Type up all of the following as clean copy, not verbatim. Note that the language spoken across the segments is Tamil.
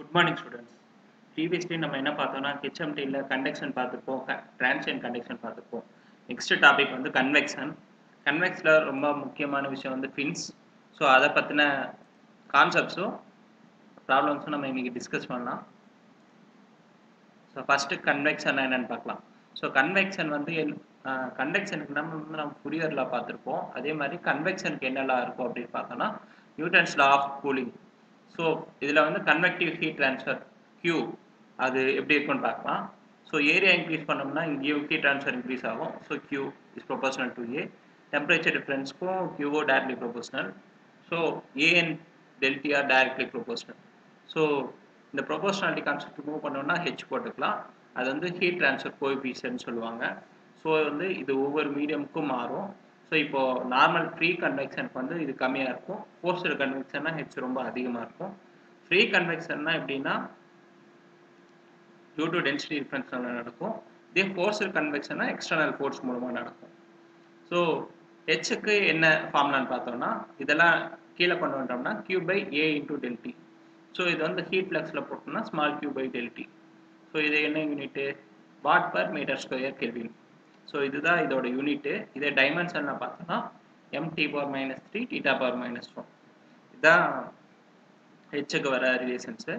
Good morning, students. Previously, நம்ம என்ன பார்த்தோம்னா HMT-ல conduction பார்த்துப்போம், transient conduction பார்த்துப்போம். Next topic வந்து convection. Convexல ரொம்ப முக்கியமான விஷயம் வந்து fins. ஸோ அதை பற்றின கான்செப்ட்ஸும் ப்ராப்ளம்ஸும் நம்ம இன்னைக்கு டிஸ்கஸ் பண்ணலாம். ஸோ ஃபஸ்ட்டு கன்வெக்ஷன் என்னென்னு பார்க்கலாம். ஸோ கன்வெக்ஷன் வந்து கன்வெக்ஷனுக்கு நம்ம ஃபுரியரில் பார்த்துருப்போம். அதே மாதிரி கன்வெக்ஷனுக்கு என்னெல்லாம் இருக்கும் அப்படின்னு பார்த்தோம்னா Newton's law of cooling. So இதில் வந்து கன்வெக்டிவ் ஹீட் ட்ரான்ஸ்ஃபர் Q அது எப்படி இருக்குன்னு பார்க்கலாம். ஸோ ஏரியா இன்க்ரீஸ் பண்ணோம்னா இங்கேயும் ஹீட் ட்ரான்ஸ்ஃபர் இன்க்ரீஸ் ஆகும். So Q is proportional to A. Temperature டிஃப்ரென்ஸ்க்கும் QO directly proportional. So A and delta are directly proportional. So இந்த ப்ரொபோஷனாலிட்டி கான்செப்ட் மூவ் பண்ணோம்னா H போட்டுக்கலாம். அது வந்து ஹீட் ட்ரான்ஸ்ஃபர் கோஎஃபிஷியன்ட் சொல்லுவாங்க. ஸோ வந்து இது ஒவ்வொரு மீடியமுக்கும் மாறும். ஸோ இப்போது நார்மல் ஃப்ரீ கன்வெக்ஷனுக்கு வந்து இது கம்மியாக இருக்கும். ஃபோர்ஸ்டு கன்வெக்ஷன்னா H ரொம்ப அதிகமாக இருக்கும். ஃப்ரீ கன்வெக்ஷன்னா எப்படின்னா டியூ டு டென்சிட்டி டிஃப்ரென்ஸ்னால நடக்கும். இதே ஃபோர்ஸ்டு கன்வெக்ஷன்னா எக்ஸ்டர்னல் ஃபோர்ஸ் மூலமாக நடக்கும். ஸோ ஹெச்சுக்கு என்ன ஃபார்முலான்னு பார்த்தோம்னா இதெல்லாம் கீழே கொண்டு வந்தோம்னா Q by A into del T. So இது வந்து ஹீட் ஃப்ளக்ஸில் போட்டோம்னா small Q by del T. So இது என்ன unit? Watt per metre square kelvin. So இதுதான் இதோட யூனிட்டு. இதே டைமென்ஷனில் பார்த்தோம்னா mt⁻³ θ⁻1. இதுதான் ஹெச்சுக்கு வர ரிலேஷன்ஸு.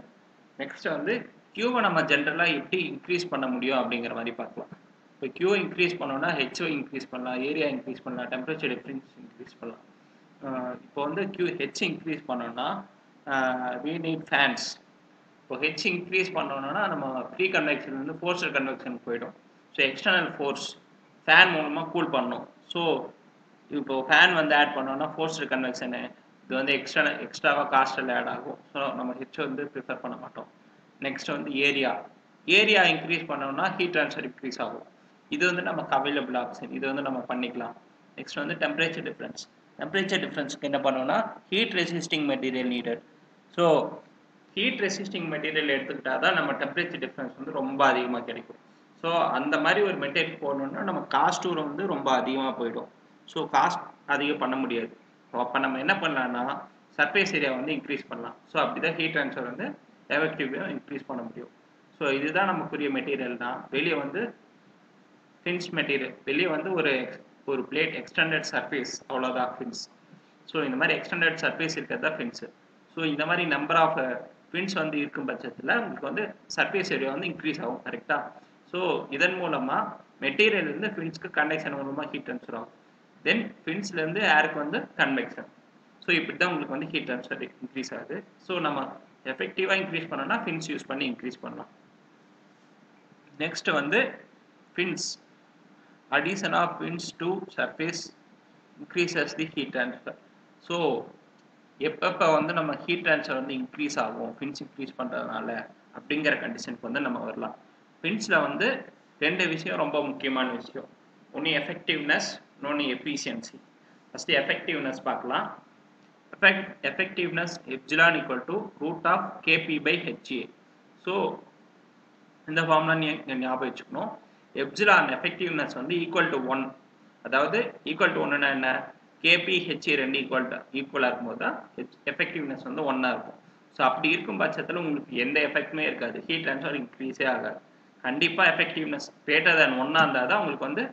நெக்ஸ்ட் வந்து Qவை நம்ம ஜென்ரலாக எப்படி இன்க்ரீஸ் பண்ண முடியும் அப்படிங்கிற மாதிரி பார்க்கலாம். இப்போ Q இன்க்ரீஸ் பண்ணோம்னா ஹெச்ஓ இன்க்ரீஸ் பண்ணலாம், ஏரியா இன்க்ரீஸ் பண்ணலாம், டெம்பரேச்சர் டிஃப்ரென்ஸ் இன்க்ரீஸ் பண்ணலாம். இப்போ வந்து ஹெச் இன்க்ரீஸ் பண்ணோம்னா we need fans. இப்போ ஹெச் இன்க்ரீஸ் பண்ணோம்னா நம்ம ஃப்ரீ கன்வெக்ஷன் வந்து ஃபோர்ஸ்டு கன்வெக்ஷனுக்கு போயிடும். ஸோ எக்ஸ்டர்னல் ஃபோர்ஸ் ஃபேன் மூலமாக கூல் பண்ணணும். ஸோ இப்போ ஃபேன் வந்து ஆட் பண்ணோம்னா ஃபோர்ஸ்டு கன்வெக்ஷனு இது வந்து எக்ஸ்ட்ராவாக காஸ்ட்டில் ஆட் ஆகும். ஸோ நம்ம ஹெச் வந்து ப்ரிஃபர் பண்ண மாட்டோம். நெக்ஸ்ட் வந்து ஏரியா இன்க்ரீஸ் பண்ணோம்னா ஹீட் ட்ரான்ஸ்ஃபர் இன்க்ரீஸ் ஆகும். இது வந்து நமக்கு அவைலபிள் ஆப்ஷன். இது வந்து நம்ம பண்ணிக்கலாம். நெக்ஸ்ட் வந்து டெம்பரேச்சர் டிஃப்ரென்ஸ்க்கு என்ன பண்ணோம்னா heat resisting material needed. So heat resisting material எடுத்துக்கிட்டால் தான் நம்ம டெம்பரேச்சர் டிஃப்ரென்ஸ் வந்து ரொம்ப அதிகமாக கிடைக்கும். ஸோ அந்த மாதிரி ஒரு மெட்டீரியல் போடணுன்னா நம்ம காஸ்ட்டும் வந்து ரொம்ப அதிகமாக போயிடும். ஸோ காஸ்ட் அதிகம் பண்ண முடியாது. அப்போ நம்ம என்ன பண்ணலாம்னா சர்ஃபேஸ் ஏரியா வந்து இன்க்ரீஸ் பண்ணலாம். ஸோ அப்படி தான் ஹீட் ட்ரான்ஸ்ஃபர் வந்து எஃபெக்டிவாக இன்க்ரீஸ் பண்ண முடியும். ஸோ இதுதான் நமக்குரிய மெட்டீரியல் தான். வெளியே வந்து ஃபின்ஸ் மெட்டீரியல் வெளியே வந்து ஒரு பிளேட் எக்ஸ்டெண்டட் சர்ஃபேஸ், அவ்வளோதான் ஃபின்ஸ். ஸோ இந்த மாதிரி எக்ஸ்டெண்டட் சர்ஃபேஸ் இருக்கிறது தான் ஃபின்ஸு. ஸோ இந்த மாதிரி நம்பர் ஆஃப் ஃபின்ஸ் வந்து இருக்கும் பட்சத்தில் உங்களுக்கு வந்து சர்ஃபேஸ் ஏரியா வந்து இன்க்ரீஸ் ஆகும். கரெக்டாக? ஸோ இதன் மூலமாக மெட்டீரியல் வந்து ஃபின்ஸ்க்கு கண்டக்ஷன் மூலமாக ஹீட் ட்ரான்ஸ்ஃபர் ஆகும். தென் ஃபின்ஸ்லேருந்து ஏருக்கு வந்து கன்வெக்ஷன். ஸோ இப்படி தான் உங்களுக்கு வந்து ஹீட் ட்ரான்ஸ்ஃபர் இன்க்ரீஸ் ஆகுது. ஸோ நம்ம எஃபெக்டிவாக இன்க்ரீஸ் பண்ணோம்னா ஃபின்ஸ் யூஸ் பண்ணி இன்க்ரீஸ் பண்ணலாம். நெக்ஸ்ட் வந்து fins addition of fins to surface increases the heat transfer. So எப்போ வந்து நம்ம ஹீட் ட்ரான்ஸ்ஃபர் வந்து இன்க்ரீஸ் ஆகும் ஃபின்ஸ் இன்க்ரீஸ் பண்ணுறதுனால அப்படிங்கிற கண்டிஷனுக்கு வந்து நம்ம வரலாம். ஃபின்ஸில் வந்து ரெண்டு விஷயம் ரொம்ப முக்கியமான விஷயம். ஒன்று எஃபெக்டிவ்னஸ், இன்னொன்று எஃபிஷியன்சி. ஃபஸ்ட்டு எஃபெக்டிவ்னஸ் பார்க்கலாம். Effectiveness epsilon equal to root of KP/HA. So இந்த ஃபார்முலா நீங்கள் ஞாபகம் வச்சுக்கணும். எப்சிலான் எஃபெக்டிவ்னஸ் வந்து ஈக்குவல் டு 1. அதாவது ஈக்குவல் டு 1ன்னா என்ன? KP/HA ரெண்டு ஈக்குவலாக இருக்கும்போது தான் எஃபெக்டிவ்னஸ் வந்து 1ஆக இருக்கும். ஸோ அப்படி இருக்கும் பட்சத்தில் உங்களுக்கு எந்த எஃபெக்ட்டுமே இருக்காது. ஹீட் ட்ரான்ஸ்ஃபர் இன்க்ரீஸே ஆகாது. கண்டிப்பாக எஃபெக்டிவ்னஸ் கிரேட்டர் தேன் 1ஆக இருந்தால் தான் உங்களுக்கு வந்து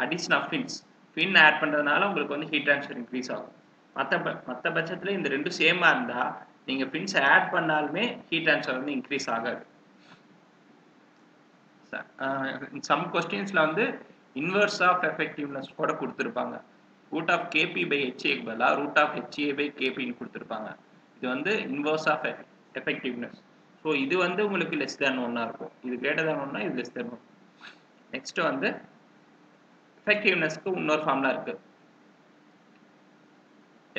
அடிஷன் ஆஃப் ஃபின் ஆட் பண்ணுறதுனால உங்களுக்கு வந்து ஹீட் ட்ரான்ஸ்ஃபர் இன்க்ரீஸ் ஆகும். மற்ற பட்சத்தில் இந்த ரெண்டும் சேமாக இருந்தால் நீங்கள் ஃபின்ஸ் ஆட் பண்ணாலுமே ஹீட் ட்ரான்ஸ்ஃபர் வந்து இன்க்ரீஸ் ஆகாது. சம் கொஸ்டின்ஸில் வந்து இன்வர்ஸ் ஆஃப் எஃபெக்டிவ்னஸ் கூட கொடுத்துருப்பாங்க. ரூட் ஆஃப் KP/HA பதிலாக ரூட் ஆஃப் HA/KPன்னு கொடுத்துருப்பாங்க. இது வந்து இன்வர்ஸ் ஆஃப் எஃபெக்டிவ்னஸ். ஸோ இது வந்து உங்களுக்கு லெஸ் தேன் 1ஆக இருக்கும். இது கிரேட்டர் தேன் 1னா இது லெஸ் தேன் 1. நெக்ஸ்ட் வந்து எஃபெக்டிவ்னஸ்க்கு இன்னொரு ஃபார்முலா இருக்குது.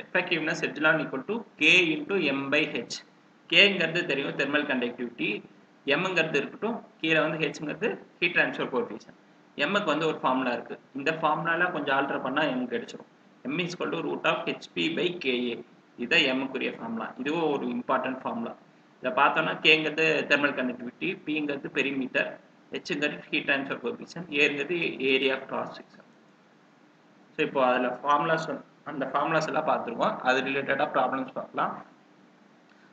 Effectiveness epsilon equal to K into M/H. Kங்கிறது தெரியும், தெர்மல் கண்டக்டிவிட்டி. எம்ங்கிறது இருக்கட்டும், கீழே வந்து ஹெச்ங்கிறது ஹீட் ட்ரான்ஸ்ஃபர் கோஎஃபிஷியன்ட். எம்முக்கு வந்து ஒரு ஃபார்முலா இருக்குது. இந்த ஃபார்முலாவில் கொஞ்சம் ஆல்டர் பண்ணால் எம் கிடைச்சிடும். M = root of HP/KA. இதுதான் எம்முக்குரிய ஃபார்முலா. இதுவும் ஒரு இம்பார்ட்டன்ட் ஃபார்முலா. இதை பார்த்தோன்னா கேங்கிறது தெர்மல் கண்டக்டிவிட்டி, பிங்கிறது பெரிமீட்டர், ஹெச்ங்கிறது ஹீட் ட்ரான்ஸ்ஃபர் கோஎஃபிஷியன்ட், ஏங்கிறது ஏரியா கிராஸ் செக்ஷன். ஸோ இப்போ அதில் அந்த ஃபார்முலாஸ் எல்லாம் பார்த்துருவோம். அது ரிலேட்டடாக ப்ராப்ளம்ஸ் பார்க்கலாம்.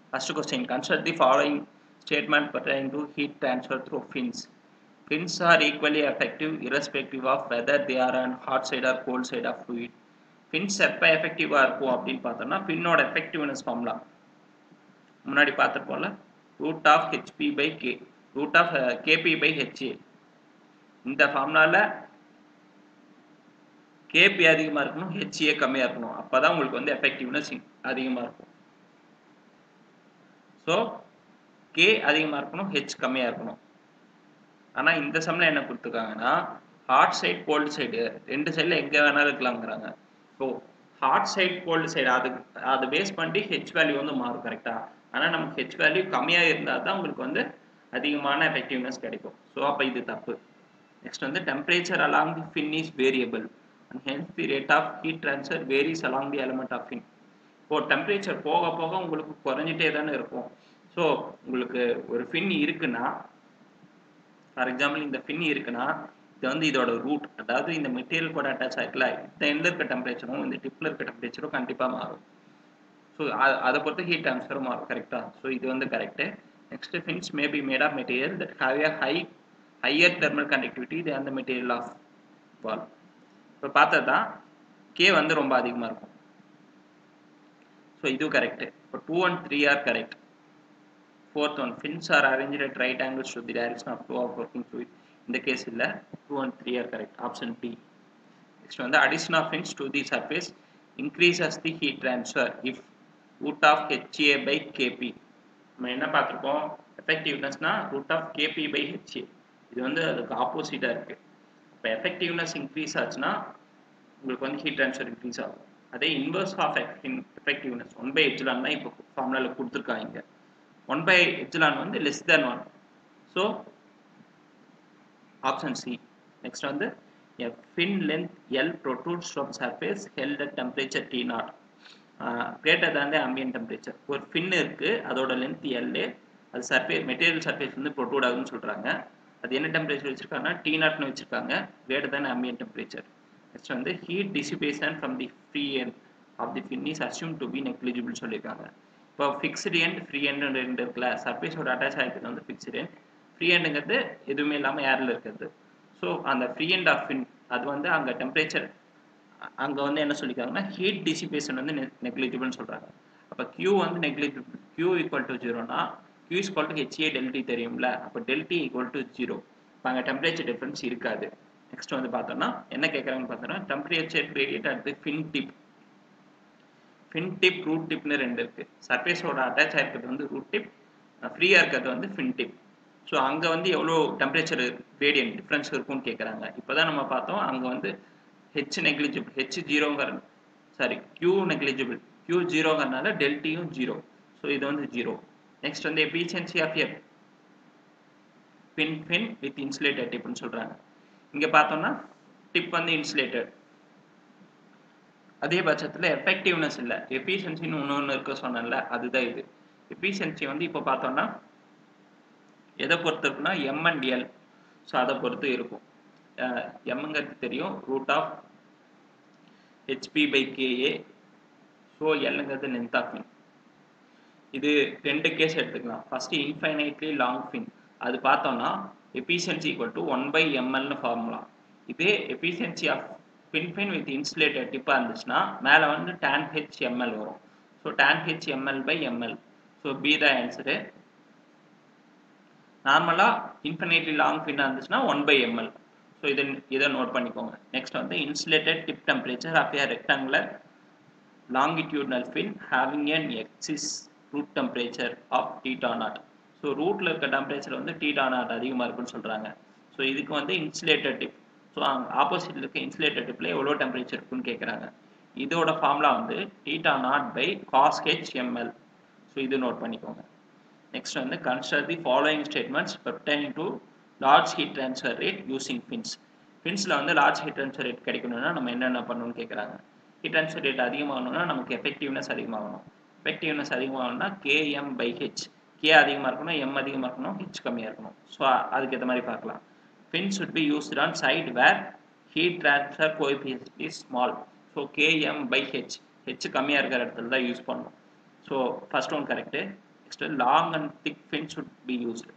First question, construct the following statement pertaining to heat transfer through fins. Fins are equally effective irrespective of whether they are on hot side or cold side of fluid. Fins எப்போ எஃபெக்டிவாக இருக்கும் அப்படின்னு பார்த்தோம்னா ஃபின்னோட எஃபெக்டிவ்னஸ் ஃபார்முலா முன்னாடி பார்த்துருப்போம்ல root of H P by K root of K P by H A. இந்த ஃபார்முலாவில் கேபி அதிகமாக இருக்கணும், ஹெச்ஏ கம்மியாக இருக்கணும். அப்போ தான் உங்களுக்கு வந்து எஃபெக்டிவ்னஸ் அதிகமாக இருக்கும். ஸோ கே அதிகமாக இருக்கணும், ஹெச் கம்மியாக இருக்கணும். ஆனால் இந்த சம்மில் என்ன கொடுத்துருக்காங்கன்னா ஹாட் சைடு கோல்டு சைடு ரெண்டு சைடில் எங்கே வேணாலும் இருக்கலாம்ங்கிறாங்க. So hot side cold side அது பேஸ் பண்ணி ஹெச் வேல்யூ வந்து மாறும் கரெக்டாக. ஆனால் நமக்கு ஹெச் வேல்யூ கம்மியாக இருந்தால் தான் உங்களுக்கு வந்து அதிகமான எஃபெக்டிவ்னஸ் கிடைக்கும். ஸோ அப்போ இது தப்பு. நெக்ஸ்ட் வந்து temperature along the fin is variable and hence the rate of heat transfer varies along the element of fin. இப்போ டெம்பரேச்சர் போக போக உங்களுக்கு குறைஞ்சிட்டே தானே இருக்கும். ஸோ உங்களுக்கு ஒரு ஃபின் இருக்குன்னா, ஃபார் எக்ஸாம்பிள் இந்த ஃபின் இருக்குன்னா இது வந்து இதோட ரூட், அதாவது இந்த மெட்டீரியல் கூட அட்டாச் ஆகிருக்கல, இந்த எண்டில் இருக்க டெம்பரேச்சரும் இந்த டிப்பில் இருக்க டெம்பரேச்சரும் கண்டிப்பாக மாறும். ஸோ அதை பொறுத்து ஹீட் ட்ரான்ஸ்ஃபரும் மாறும் கரெக்டாக. ஸோ இது வந்து correct. Next fins may be made of material that have a higher thermal conductivity than the material of wall. இப்போ பார்த்தது தான் கே வந்து ரொம்ப அதிகமாக இருக்கும். ஸோ இதுவும் கரெக்டு. இப்போ 2 and 3 are correct. Fourth one, fins are arranged at right angles to the direction of flow of working fluid. இந்த கேஸ் இல்ல 2 and 3 are correct. Option B. Next one, the addition of fins to the surface increases the heat transfer if root of HA by Kp. நம்ம என்ன பார்த்திருக்கோம், effectivenessனா root of Kp by HA. இது வந்து அதுக்கு ஆப்போசிட்டா இருக்கு. இப்போ effectiveness increase ஆச்சுன்னா உங்களுக்கு வந்து heat transfer increase ஆகும். அதே inverse of effectiveness 1 by epsilon தான் இப்போ ஃபார்முலால கொடுத்துருக்காங்க. 1 by epsilon வந்து less than 1. So option C. Next one, a fin length L protrudes from surface held at temperature T0 greater than the ambient temperature. ஒரு fin இருக்கு, அதோட length L, அது surface மெட்டீரியல் சர்ஃபேஸ் வந்து protrude ஆகுதுன்னு சொல்றாங்க. அது என்ன டெம்பரேச்சர் வச்சிருக்காங்கன்னா T0 னு வச்சிருக்காங்க, greater than ambient temperature. Next வந்து heat dissipation from the free end of the fin is assumed to be negligible சொல்லிருக்காங்க. இப்போ ஃபிக்ஸ்டு எண்ட் ஃப்ரீ எண்ட் ரெண்டு இருக்குல்ல, சர்ஃபேஸோட அட்டாச் ஆகிக்கிறது வந்து ஃபிக்ஸ்டு எண்ட், ஃப்ரீ எண்டுங்கிறது எதுவுமே இல்லாமல் ஏரில் இருக்கிறது. ஸோ அந்த ஃப்ரீ எண்ட் ஆஃப் ஃபின் அது வந்து அங்கே டெம்பரேச்சர் அங்கே வந்து என்ன சொல்லியிருக்காங்கன்னா ஹீட் டிசிபேஷன் வந்து நெக்லிஜிபிள்னு சொல்கிறாங்க. அப்போ Q வந்து நெக்லிஜிபிள், Q ஈக்குவல் டு 0னா Q is equal to HA delta T தெரியும்ல, அப்போ டெல்டி ஈக்குவல் டு 0. இப்போ அங்கே டெம்பரேச்சர் டிஃப்ரென்ஸ் இருக்காது. நெக்ஸ்ட் வந்து பார்த்தோம்னா என்ன கேட்குறாங்கன்னு பார்த்தோம்னா temperature gradient at the fin tip. Fin tip root டிப்னு ரெண்டு இருக்கு. சர்ஃபேஸோட அட்டாச் ஆகிருக்கிறது வந்து ரூட் டிப், ஃப்ரீயாக இருக்கிறது வந்து ஃபின் டிப். ஸோ அங்கே வந்து எவ்வளோ டெம்பரேச்சர் கிரேடியன்ட் டிஃப்ரென்ஸ் இருக்கும்னு கேட்குறாங்க. இப்போ தான் நம்ம பார்த்தோம் அங்கே வந்து ஹெச் நெக்லிஜிபிள், ஹெச் ஜீரோங்கிற சாரி Q நெக்லிஜிபிள், Q ஜீரோங்கிறதுனால டெல்டியும் 0. ஸோ இது வந்து 0. நெக்ஸ்ட் வந்து efficiency of a fin with insulated டிப்னு சொல்கிறாங்க. இங்கே பார்த்தோம்னா டிப் வந்து இன்சுலேட்டட், அதே பட்சத்தில் எஃபெக்டிவ்னஸ் இல்லை, எஃபிஷியன்சின்னு ஒன்று இருக்க சொன்னேன்ல, அதுதான் இது. எஃபிஷியன்சி வந்து இப்போ பார்த்தோம்னா எதை பொறுத்து இருக்குன்னா M and L. ஸோ அதை பொறுத்து இருக்கும். எம்ங்கிறது தெரியும், root of H P by K A. So எல்லுங்கிறது லென்த் ஆஃப் ஃபின். இது ரெண்டு கேஸ் எடுத்துக்கலாம். ஃபஸ்ட்டு இன்ஃபைனைட்லி லாங் ஃபின், அது பார்த்தோம்னா எஃபிஷியன்சி ஈக்குவல் டு 1 by mlன்னு ஃபார்முலா. இதே efficiency of fin with insulated டிப்பாக இருந்துச்சுன்னா மேலே வந்து tan h ml வரும். So tan h ml by ml. So B தான் ஆன்சரு. நார்மலாக இன்ஃபினைட்லி லாங் ஃபின்னாக இருந்துச்சுன்னா 1 by ml. ஸோ இதை நோட் பண்ணிக்கோங்க. நெக்ஸ்ட் வந்து insulated tip temperature of a rectangular longitudinal fin having an excess root temperature of theta naught. So ரூட்டில் இருக்க டெம்பரேச்சர் வந்து theta naught அதிகமாக இருக்குன்னு சொல்கிறாங்க. ஸோ இதுக்கு வந்து இன்சுலேட்டட் டிப், ஸோ அங்கே ஆப்போசிட்டில் இருக்க இன்சுலேட்டட் டிப்பில் எவ்வளோ டெம்பரேச்சர் இருக்குன்னு கேட்குறாங்க. இதோட ஃபார்முலா வந்து theta naught by cos h ml. So இது நோட் பண்ணிக்கோங்க. நெக்ஸ்ட் வந்து consider the following statements pertaining to large heat transfer rate using fins. ஃபின்ஸில் வந்து லார்ஜ் ஹீட் ட்ரான்ஸ்ஃபர் ரேட் கிடைக்கணும்னா நம்ம என்னென்ன பண்ணணும்னு கேட்குறாங்க. ஹீட் ட்ரான்ஸ்ஃபர் ரேட் அதிகமாகணும்னா நமக்கு எஃபெக்டிவ்னஸ் அதிகமாகணும். எஃபெக்டிவ்னஸ் அதிகமாகணும்னா Km by H. K அதிகமாக இருக்கணும், M அதிகமாக இருக்கணும், H கம்மியாக இருக்கணும். ஸோ அதுக்கு ஏற்ற மாதிரி பார்க்கலாம். Fins should be used on side where heat transfer coefficient is small. So Km by H, H கம்மியாக இருக்கிற இடத்துல தான் யூஸ் பண்ணணும். So first one correct. Next, long and thick fins should be used.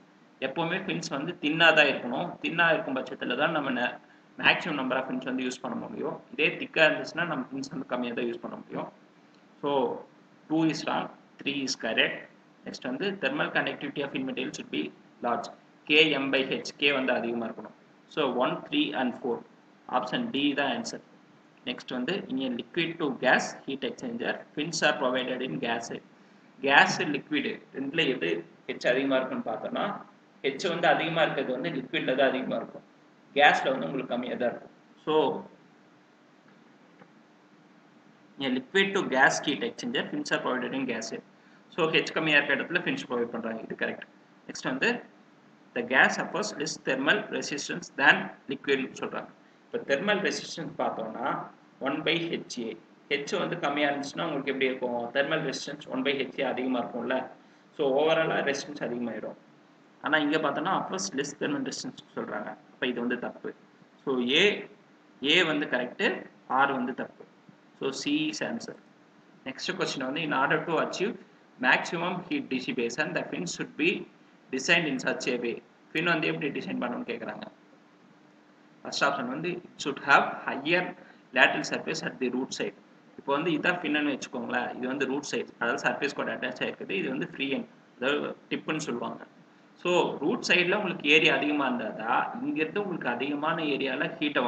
எப்பவுமே fins வந்து தின்னாக தான் இருக்கணும். தின்னாக இருக்கும் பட்சத்தில் தான் நம்ம மேக்ஸிமம் நம்பர் ஆஃப் fins வந்து யூஸ் பண்ண முடியும். இதே திக்காக இருந்துச்சுன்னா நம்ம fins வந்து கம்மியாக தான் யூஸ் பண்ண முடியும். So 2 is wrong, 3 is correct. Next வந்து thermal conductivity of fin material should be large. Km/h, K வந்து அதிகமாக இருக்கணும். So 1, 3 and 4. ஆப்ஷன் D தான் ஆன்சர். நெக்ஸ்ட் வந்து in a liquid to gas heat exchanger, fins are provided in gas side. Gas liquid ரெண்டுல எது ஹெச் அதிகமாக இருக்குன்னு பார்த்தோம்னா ஹெச் வந்து அதிகமாக இருக்கிறது வந்து லிக்விட்ல தான் அதிகமாக இருக்கும், கேஸில் வந்து உங்களுக்கு கம்மியாக தான் இருக்கும். So liquid to gas heat exchanger fins are provided in gas. So H கம்மியாக இருக்கிற இடத்துல ஃபின்ஸ் ப்ரொவைட் பண்ணுறாங்க, இது கரெக்ட். நெக்ஸ்ட் வந்து the case suppose less thermal resistance than லிக்விட்னு சொல்கிறாங்க. இப்போ தெர்மல் ரெசிஸ்டன்ஸ் பார்த்தோம்னா 1/HA, ஹெச் வந்து கம்மியாக இருந்துச்சுன்னா உங்களுக்கு எப்படி இருக்கும், தெர்மல் ரெசிஸ்டன்ஸ் 1/HA அதிகமாக இருக்கும்ல. ஸோ ஓவராலாக ரெசிஸ்டன்ஸ் அதிகமாகிடும். ஆனால் இங்கே பார்த்தோன்னா அப்வர்ஸ் லெஸ் தெர்மல் ரெசிஸ்டன்ஸ் சொல்கிறாங்க. அப்போ இது வந்து தப்பு. ஸோ ஏ வந்து கரெக்டு, ஆர் வந்து தப்பு. So C is answer. Next question வந்து in order to achieve maximum heat dissipation the fin should be design in such a way. Fin வந்து எப்படி டிசைன் பண்ணணும்னு கேட்குறாங்க. ஃபர்ஸ்ட் ஆப்ஷன் வந்து it should have higher lateral surface at the root side. இப்போ வந்து இதான் ஃபின்னு வச்சுக்கோங்களேன், இது வந்து ரூட் சைட், அதாவது சர்ஃபேஸ் கூட அட்டாச் ஆகிருக்குது. இது வந்து ஃப்ரீ எண்ட், அதாவது டிப்புன்னு சொல்லுவாங்க. ஸோ ரூட் சைடில் உங்களுக்கு ஏரியா அதிகமாக இருந்தால் தான் இங்கேருந்து உங்களுக்கு அதிகமான ஏரியாவில் ஹீட்டை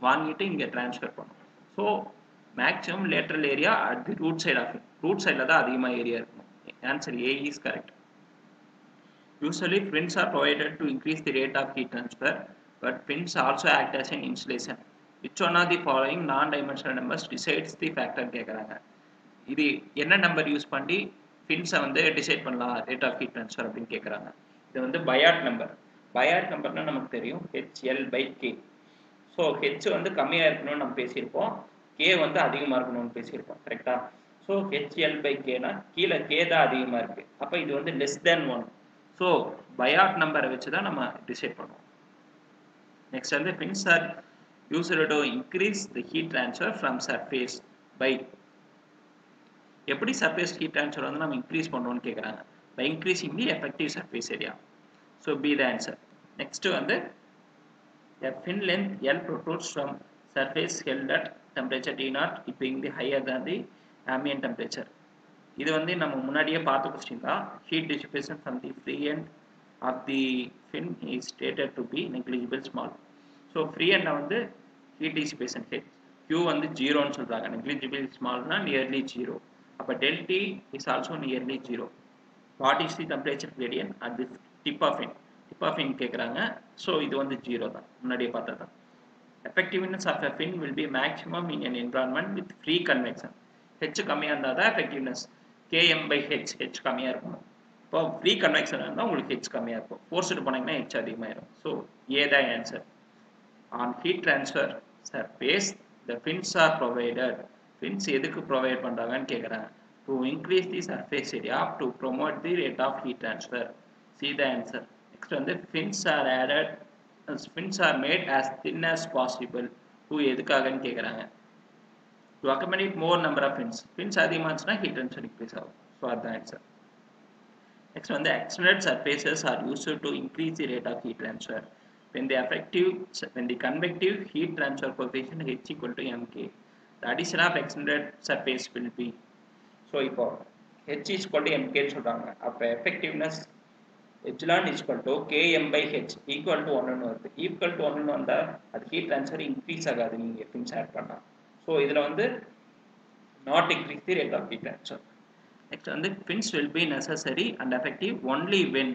வாங்கிட்டு இங்கே ட்ரான்ஸ்ஃபர் பண்ணும். So maximum lateral area at the root side of it, root சைடில் தான் அதிகமாக ஏரியா இருக்கும். Answer A is correct. Usually fins are provided to increase the rate of heat transfer, but fins also act as an insulation. Which one of the following non-dimensional numbers decides the factor கேட்குறாங்க. இது என்ன நம்பர் யூஸ் பண்ணி ஃபின்ஸை வந்து டிசைட் பண்ணலாம் ரேட் ஆஃப் ஹீட் ட்ரான்ஸ்ஃபர் அப்படின்னு கேட்குறாங்க. இது வந்து பயாட் நம்பர். பயாட் நம்பர்னால் நமக்கு தெரியும் HL/K. ஸோ ஹெச் வந்து கம்மியாக இருக்கணும்னு நம்ம பேசியிருப்போம், கே வந்து அதிகமாக இருக்கணும்னு பேசியிருப்போம், கரெக்டாக. ஸோ HL/Kனா கீழே கே தான் அதிகமாக இருக்குது, அப்போ இது வந்து லெஸ் தேன் 1. ஸோ பயாட் நம்பரை வச்சு தான் நம்ம டிசைட் பண்ணுவோம். நெக்ஸ்ட் வந்து fins are used to increase the heat transfer from surface by. எப்படி சர்ஃபேஸ் ஹீட் ட்ரான்ஸ்ஃபர் வந்து நம்ம இன்க்ரீஸ் பண்ணுறோம்னு கேட்குறாங்க. By increasing the effective surface area. So B the answer. Next வந்து a fin length L protrudes from surface held at temperature T0, it being the higher than the ambient temperature. இது வந்து நம்ம முன்னாடியே பார்த்த கொஸ்டின் தான். Heat dissipation from the free end of the fin is stated to be negligible small. So free எண்டை வந்து ஹீட் டிசிபேஷன் ஹெட் Q வந்து 0ன்னு சொல்கிறாங்க, நெக்லிஜிபிள் ஸ்மால்னா நியர்லி 0. அப்போ del T is also nearly 0. What is the temperature gradient at the tip of fin? Tip of fin கேட்குறாங்க. ஸோ இது வந்து 0 தான், முன்னாடியே பார்த்தது தான். Effectiveness of a fin will be maximum in an environment with free convection. H கம்மியாக இருந்தால் தான் எஃபெக்டிவ்னஸ். Km/h, ஹெச் கம்மியாக இருக்கணும். இப்போ ஃப்ரீ கன்வெக்ஷன் இருந்தால் உங்களுக்கு ஹெச் கம்மியாக இருக்கும், ஃபோர்ஸ்டு போனீங்கன்னா ஹெச் அதிகமாகிடும். ஸோ ஏ தான் answer. On heat transfer surface the fins are provided. Fins எதுக்கு ப்ரொவைட் பண்ணுறாங்கன்னு கேட்குறாங்க. To increase the surface area to promote the rate of heat transfer. C the answer. Next வந்து fins are made as thin as possible. To எதுக்காகன்னு கேட்குறாங்க. To accommodate more number of fins. Fins அதிகமாக இருந்துச்சுன்னா ஹீட் ட்ரான்ஸ்ஃபர் இன்க்ரீஸ் ஆகும். ஸோ அதுதான் ஆன்சர். நெக்ஸ்ட் வந்து extended surfaces are used to increase the rate of heat transfer when the convective heat transfer coefficient H equal to mk. The addition of extended surface will be. So இப்போ H is equal to mk சொல்கிறாங்க. அப்போ effectiveness epsilon is equal to Km/h equal to 1 வருது. ஈக்குவல் டு 1 வந்தால் அது ஹீட் ட்ரான்ஸ்ஃபர் இன்க்ரீஸ் ஆகாது நீங்கள் ஃபின்ஸ் ஆட் பண்ணால். ஸோ இதில் வந்து not increase the rate of heat transfer. Next வந்து fins will be necessary and effective only when.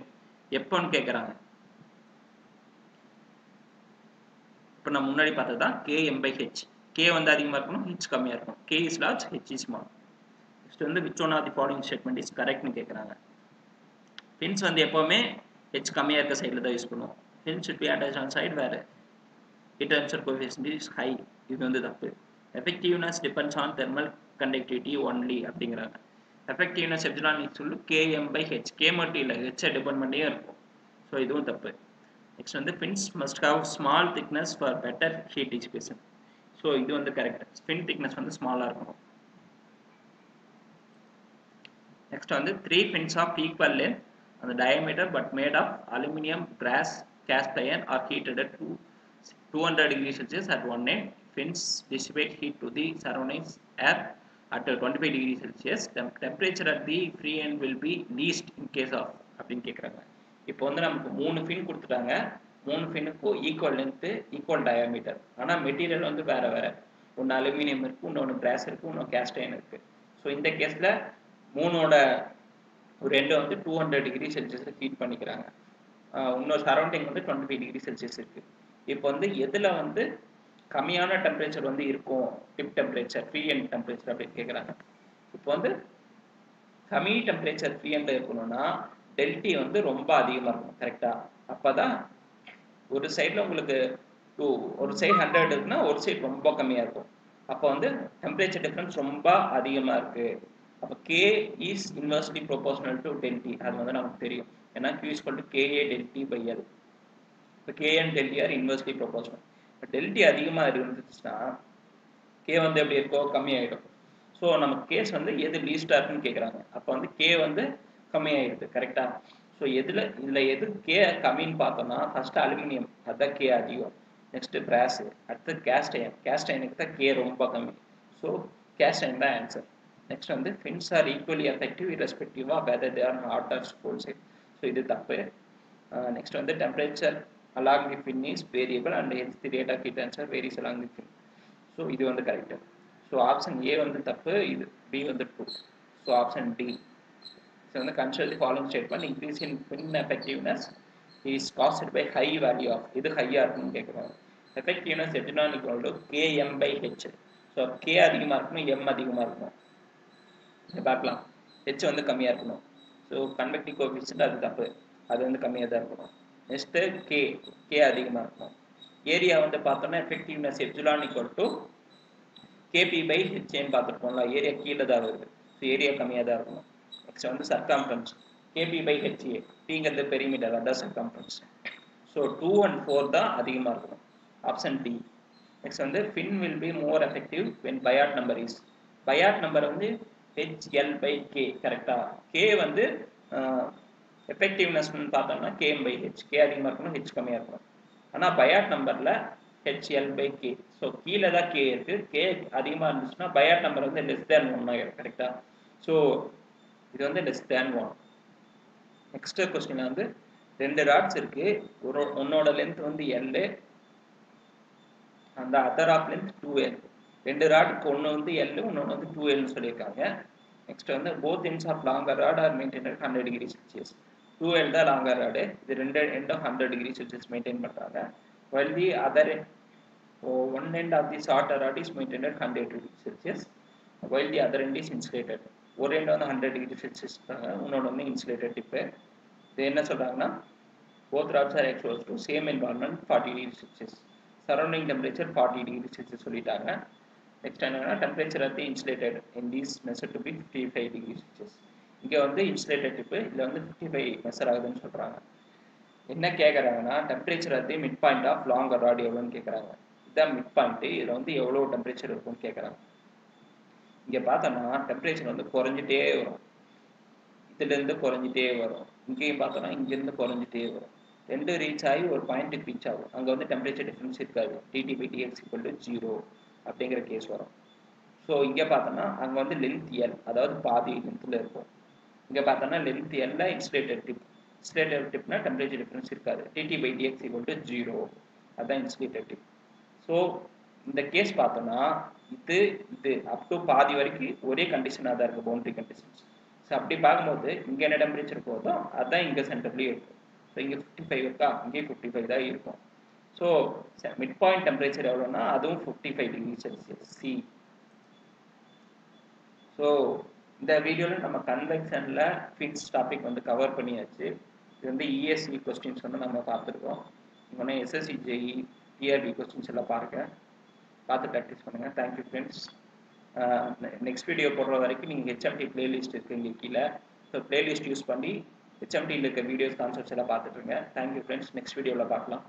எப்போன்னு கேட்குறாங்க. இப்போ நம்ம முன்னாடி பார்த்தது தான் Km/h. K வந்து அதிகமாக இருக்கணும், H கம்மியாக இருக்கும். K is large, H is small. Next வந்து which one of the following statement is correctனு கேட்குறாங்க. fins வந்து எப்போவுமே H கம்மியாக இருக்க சைடில் தான் யூஸ் பண்ணுவோம். fins should be attached on side where heat transfer coefficient is high. இது வந்து தப்பு. effectiveness depends on thermal conductivity only அப்படிங்கிறாங்க. effectiveness epsilon equal to Km/h. K மட்டும் இல்லை, H டிபெண்ட் பண்ணியே இருக்கும். ஸோ இதுவும் தப்பு. நெக்ஸ்ட் வந்து fins must have small thickness for better heat dissipation. So இது வந்து கரெக்ட். fin thickness வந்து ஸ்மாலாக இருக்கணும். Next வந்து 3 fins of equal length and the diameter but made of aluminum, brass, cast iron are heated at 200 degrees Celsius at one end. Fins dissipate heat to the surroundings air at 25 degrees Celsius. The temperature at the free end will be least in case of அப்படின்னு கேட்குறாங்க. இப்போ வந்து நமக்கு 3 ஃபின் கொடுத்துட்டாங்க. 3 ஃபின்னுக்கும் ஈக்குவல் லென்த்து, ஈக்குவல் டயாமீட்டர். ஆனால் மெட்டீரியல் வந்து வேறு வேறு. ஒன்று அலுமினியம் இருக்குது, இன்னொன்று பிராஸ் இருக்குது, இன்னொன்று கேஸ்ட் அயர்ன் இருக்குது. ஸோ இந்த கேஸில் மூணோட ஒரு ரெண்டு வந்து 200 டிகிரி செல்சியஸில் ஹீட் பண்ணிக்கிறாங்க. இன்னொரு சரௌண்டிங் வந்து 25 டிகிரி செல்சியஸ் இருக்குது. இப்போ வந்து எதில் வந்து கம்மியான டெம்பரேச்சர் வந்து இருக்கும், tip temperature, free end temperature அப்படின்னு கேட்குறாங்க. இப்போ வந்து கம்மி டெம்பரேச்சர் ஃப்ரீ எண்டில் இருக்கணும்னா டெல்டி வந்து ரொம்ப அதிகமாக இருக்கும். கரெக்டாக? அப்போ தான் ஒரு சைடில் உங்களுக்கு ஒரு சைடு 100 இருக்குன்னா ஒரு சைடு ரொம்ப கம்மியாக இருக்கும். அப்போ வந்து டெம்பரேச்சர் டிஃப்ரென்ஸ் ரொம்ப அதிகமாக இருக்குது. அப்போ K is inversely proportional to delta T. அது வந்து நமக்கு தெரியும். ஏன்னா Q is equal to KA delta T by L. இப்போ K and delta T are inversely proportional. இப்போ டெல்டி அதிகமாக இருந்துச்சுன்னா K வந்து எப்படி இருக்கோ கம்மியாகிடும். ஸோ நம்ம கேஸ் வந்து எது லீஸ்டாக இருக்குன்னு கேட்குறாங்க. அப்போ வந்து K வந்து கம்மியாகிடுது. கரெக்டாக? ஸோ இதில் எது K கம்மின்னு பார்த்தோம்னா ஃபஸ்ட்டு அலுமினியம், அதுதான் K அதிகம். நெக்ஸ்ட்டு பிராஸு, அடுத்து கேஸ்ட் அயர்ன். கேஸ்ட் அயனுக்கு தான் K ரொம்ப கம்மி. ஸோ கேஸ்ட் அயர்ன் தான் ஆன்சர். நெக்ஸ்ட் வந்து fins R equally effective irrespective of whether they are hot or cold side. So இது தப்பு. நெக்ஸ்ட் வந்து temperature along the fin is variable and hence the rate of heat transfer varies along the fin. So இது வந்து கரெக்டு. ஸோ ஆப்ஷன் ஏ வந்து தப்பு, இது பி வந்து true. So option D. So வந்து consider the following statement increase in fin effectiveness is cost by high value of. இது ஹையாக இருக்குன்னு கேட்குறாங்க. Effectiveness epsilon equal to KM by H. So K அதிகமாக இருக்கணும், M அதிகமாக இருக்கணும். பார்க்கலாம். ஹெச் வந்து கம்மியாக இருக்கணும். ஸோ கன்வெக்டிவ் கோஎஃபிஷியன்ட் அது தப்பு, அது வந்து கம்மியாக தான் இருக்கணும். நெக்ஸ்ட்டு K அதிகமாக இருக்கணும். ஏரியா வந்து பார்த்தோம்னா effectiveness epsilon equal to KP by ஹெச்ஏன்னு பார்த்துருக்கோம்ல, ஏரியா கீழே தான் வருது. ஸோ ஏரியா கம்மியாக தான் இருக்கணும். நெக்ஸ்ட் வந்து சர்க்காம்ஃபரன்ஸ் KP பை HA, Pங்கிறது பெரிமீட்டர், அதான் சர்க்காம்ஃபரன்ஸ். ஸோ 2 and 4 தான் அதிகமாக இருக்கணும். Option D. நெக்ஸ்ட் வந்து fin will be more effective when Biot number is. Biot number வந்து HL பை K. கரெக்டாக? K வந்து எஃபெக்டிவ்னஸ்ன்னு பார்த்தோம்னா KM பை H. K அதிகமாக இருக்கணும், H கம்மியாக இருக்கணும். ஆனால் பயாட் நம்பரில் HL பை K. ஸோ கீழே தான் K இருக்குது. K அதிகமாக இருந்துச்சுன்னா பயாட் நம்பர் வந்து லெஸ் தேன் 1 ஆகிடும். கரெக்டாக? ஸோ இது வந்து லெஸ் தேன் 1. நெக்ஸ்ட் கொஸ்டின் வந்து 2 ராட்ஸ் இருக்குது. ஒன்னோட லென்த் வந்து L, அந்த அதர் ஆஃப் லென்த் 2L. 2 ராடுக்கு ஒன்று வந்து L, இன்னொன்று வந்து 2Lன்னு சொல்லியிருக்காங்க. நெக்ஸ்ட் வந்து both ends of longer rod are maintain 100 degree Celsius. 2L தான் லாங்கர் ராடு, இது 2 end of 100 degree Celsius maintain பண்ணுறாங்க. while the other one end of the shorter rod is maintained at 100 degrees Celsius while the other end is insulated. ஒரு end வந்து 100 degree Celsius இன்னொன்று வந்து insulated டிப்பு. இது என்ன சொல்கிறாங்கன்னா both rods are exposed to same environment 40 degree Celsius, surrounding temperature 40 degree Celsius சொல்லிட்டாங்க. நெக்ஸ்ட் என்னன்னா temperature at the insulated in these measured to be 55 degree Celsius. இங்கே வந்து insulated டிப்பு, இதில் வந்து 55 மெஷர் ஆகுதுன்னு சொல்கிறாங்க. என்ன கேட்குறாங்கன்னா temperature at the midpoint of longer rod எவ்வளோன்னு கேட்குறாங்க. இதுதான் மிட் பாயிண்ட்டு, இதில் வந்து எவ்வளோ டெம்பரேச்சர் இருக்கும்னு கேட்குறாங்க. இங்கே பார்த்தோன்னா டெம்பரேச்சர் வந்து குறைஞ்சிட்டே வரும், இதுலேருந்து குறைஞ்சிட்டே வரும். இங்கேயும் பார்த்தோன்னா இங்கேருந்து குறைஞ்சிட்டே வரும். ரெண்டு ரீச் ஆகி ஒரு பாயிண்ட்டுக்கு ரீச் ஆகும். அங்கே வந்து டெம்பரேச்சர் டிஃப்ரென்ஸ் இருக்காது. DD by dx equal to 0 அப்படிங்கிற கேஸ் வரும். ஸோ இங்கே பார்த்தோன்னா அங்கே வந்து லென்த் L, அதாவது பாதி லென்த்தில் இருக்கும். இங்கே பார்த்தோன்னா length L insulated tip. Insulated டிப்னா டெம்பரேச்சர் டிஃப்ரென்ஸ் இருக்காது. DD by dx equal to 0, அதுதான் இன்சுலேட்டட் டிப். ஸோ இந்த கேஸ் பார்த்தோன்னா இது அப் டு பாதி வரைக்கும் ஒரே கண்டிஷனாக தான் இருக்குது, பவுண்டரி கண்டிஷன்ஸ். ஸோ அப்படி பார்க்கும்போது இங்கே என்ன டெம்பரேச்சர் போதோ அதுதான் இங்கே சென்டர்லேயே இருக்கும். ஸோ இங்கே 55 இருக்கா, இங்கே 55 தான் இருக்கும். ஸோ மிட் பாயிண்ட் டெம்பரேச்சர் எவ்வளோன்னா அதுவும் 55 டிகிரி செல்சியஸ் சி. ஸோ இந்த வீடியோவில் நம்ம கன்வெக்ஷனில் ஃபின்ஸ் டாபிக் வந்து கவர் பண்ணியாச்சு. இது வந்து இஎஸ்சி கொஸ்டின்ஸ் வந்து நம்ம பார்த்துருக்கோம். இன்னொன்று எஸ்எஸ்சி ஜேஇ டிஆர்பி கொஸ்டின்ஸ் எல்லாம் பார்த்து ப்ராக்டிஸ் பண்ணுங்கள். Thank you friends. நெக்ஸ்ட் வீடியோ போடுற வரைக்கும் நீங்கள் ஹெச்எம்டி பிளேலிஸ்ட் இருக்குது இங்கே கீழே. ஸோ பிளேலிஸ்ட் யூஸ் பண்ணி ஹெச்எம்டியில் இருக்க வீடியோஸ் கான்செப்ட்ஸ் எல்லாம் பார்த்துட்ருங்க. Thank you friends. நெக்ஸ்ட் வீடியோவில் பார்க்கலாம்.